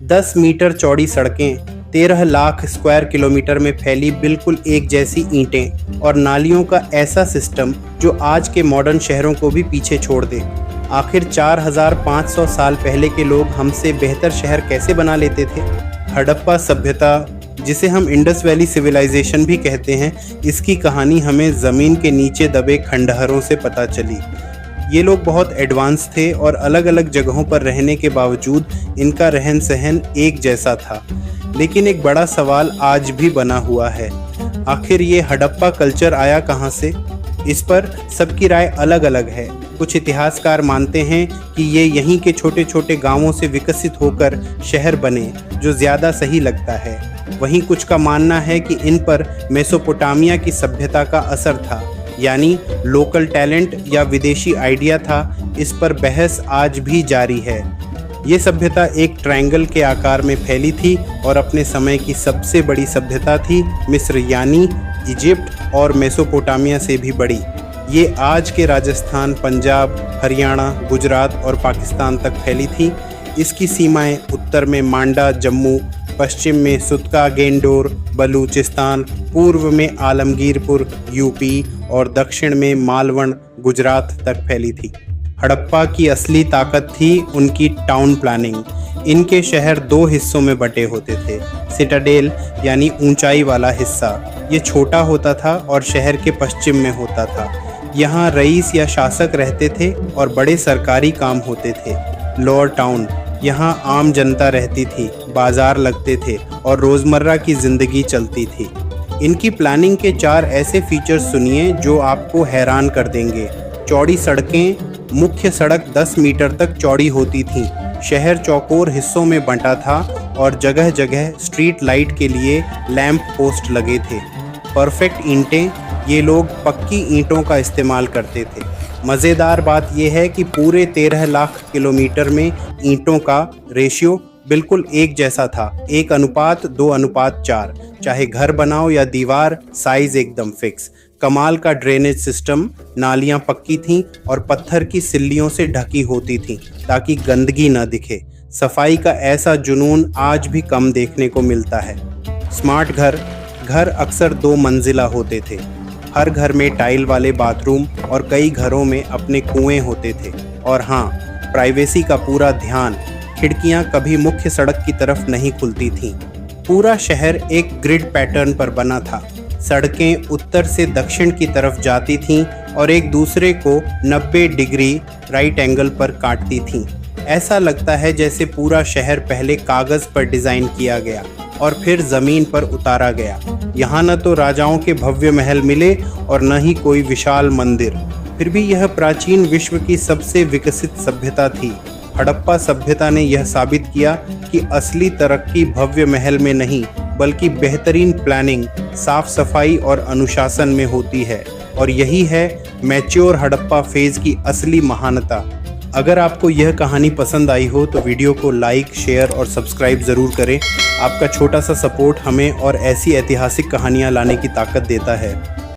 10 metre चौड़ी सड़कें, 13 lakh square kilometre में फैली बिल्कुल एक जैसी ईंटें और नालियों का ऐसा सिस्टम जो आज के मॉडर्न शहरों को भी पीछे छोड़ दे। आखिर 4500 साल पहले के लोग हमसे बेहतर शहर कैसे बना लेते थे? हड़प्पा सभ्यता, जिसे हम इंडस वैली सिविलाइजेशन भी कहते हैं, इसकी कहानी हमें ज़मीन के नीचे दबे खंडहरों से पता चली। ये लोग बहुत एडवांस थे और अलग अलग जगहों पर रहने के बावजूद इनका रहन सहन एक जैसा था। लेकिन एक बड़ा सवाल आज भी बना हुआ है, आखिर ये हड़प्पा कल्चर आया कहाँ से? इस पर सबकी राय अलग अलग है। कुछ इतिहासकार मानते हैं कि ये यहीं के छोटे छोटे गांवों से विकसित होकर शहर बने, जो ज़्यादा सही लगता है। वहीं कुछ का मानना है कि इन पर मेसोपोटामिया की सभ्यता का असर था, यानी लोकल टैलेंट या विदेशी आइडिया था। इस पर बहस आज भी जारी है। ये सभ्यता एक ट्रायंगल के आकार में फैली थी और अपने समय की सबसे बड़ी सभ्यता थी मिस्र, यानी इजिप्ट और मेसोपोटामिया से भी बड़ी। ये आज के राजस्थान, पंजाब, हरियाणा, गुजरात और पाकिस्तान तक फैली थी। इसकी सीमाएं उत्तर में मांडा, जम्मू, पश्चिम में सुतका, गेंडोर, बलूचिस्तान, पूर्व में आलमगीरपुर, यूपी और दक्षिण में मालवण, गुजरात तक फैली थी। हड़प्पा की असली ताकत थी उनकी टाउन प्लानिंग। इनके शहर 2 हिस्सों में बटे होते थे। सिटाडेल यानी ऊंचाई वाला हिस्सा, ये छोटा होता था और शहर के पश्चिम में होता था। यहाँ रईस या शासक रहते थे और बड़े सरकारी काम होते थे। लोअर टाउन, यहाँ आम जनता रहती थी, बाजार लगते थे और रोज़मर्रा की ज़िंदगी चलती थी। इनकी प्लानिंग के 4 ऐसे फीचर्स सुनिए जो आपको हैरान कर देंगे। चौड़ी सड़कें, मुख्य सड़क 10 मीटर तक चौड़ी होती थी। शहर चौकोर हिस्सों में बंटा था और जगह जगह स्ट्रीट लाइट के लिए लैंप पोस्ट लगे थे। परफेक्ट ईंटें, ये लोग पक्की ईंटों का इस्तेमाल करते थे। मज़ेदार बात यह है कि पूरे 13 लाख किलोमीटर में ईंटों का रेशियो बिल्कुल एक जैसा था, 1:2:4। चाहे घर बनाओ या दीवार, साइज एकदम फिक्स। कमाल का ड्रेनेज सिस्टम, नालियां पक्की थीं और पत्थर की सिल्लियों से ढकी होती थीं ताकि गंदगी न दिखे। सफाई का ऐसा जुनून आज भी कम देखने को मिलता है। स्मार्ट घर अक्सर 2 मंजिला होते थे। हर घर में टाइल वाले बाथरूम और कई घरों में अपने कुएं होते थे। और हाँ, प्राइवेसी का पूरा ध्यान। खिड़कियां कभी मुख्य सड़क की तरफ नहीं खुलती थीं। पूरा शहर एक ग्रिड पैटर्न पर बना था। सड़कें उत्तर से दक्षिण की तरफ जाती थीं और एक दूसरे को 90 डिग्री राइट एंगल पर काटती थीं। ऐसा लगता है जैसे पूरा शहर पहले कागज़ पर डिज़ाइन किया गया और फिर ज़मीन पर उतारा गया। यहाँ न तो राजाओं के भव्य महल मिले और न ही कोई विशाल मंदिर, फिर भी यह प्राचीन विश्व की सबसे विकसित सभ्यता थी। हड़प्पा सभ्यता ने यह साबित किया कि असली तरक्की भव्य महल में नहीं, बल्कि बेहतरीन प्लानिंग, साफ सफाई और अनुशासन में होती है। और यही है मैच्योर हड़प्पा फेज़ की असली महानता। अगर आपको यह कहानी पसंद आई हो तो वीडियो को लाइक, शेयर और सब्सक्राइब ज़रूर करें। आपका छोटा सा सपोर्ट हमें और ऐसी ऐतिहासिक कहानियाँ लाने की ताकत देता है।